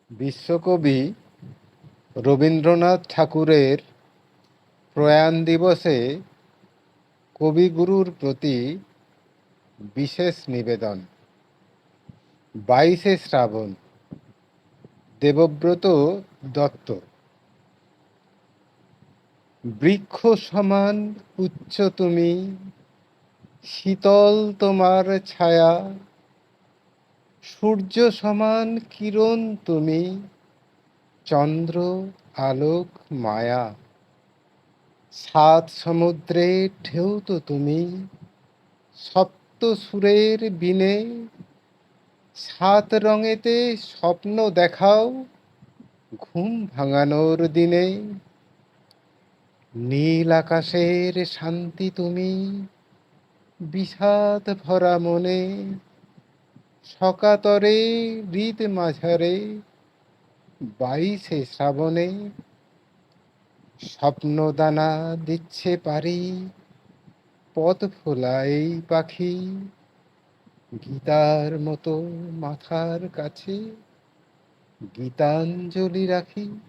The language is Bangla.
বিশ্বকবি রবীন্দ্রনাথ ঠাকুরের প্রয়াণ দিবসে কবিগুরুর প্রতি বিশেষ নিবেদন। 22শে শ্রাবণ। দেবব্রত দত্ত। বৃক্ষ সমান উচ্চ তুমি, শীতল তোমার ছায়া, সূর্য সমান কিরণ তুমি, চন্দ্র আলোক মায়া। সাত সমুদ্রের ঢেউ তো তুমি, সপ্ত সুরের বীণে, সাত রঙেতে স্বপ্ন দেখাও ঘুম ভাঙানোর দিনে। নীল আকাশের শান্তি তুমি, বিষাদ ভরা মনে, সকাতরে হৃদ মাঝারে 22শে শ্রাবণে। স্বপ্নদানা দিচ্ছে পারি, পথ ভোলাই পাখি, গীতার মতো মাথার কাছে গীতাঞ্জলি রাখি।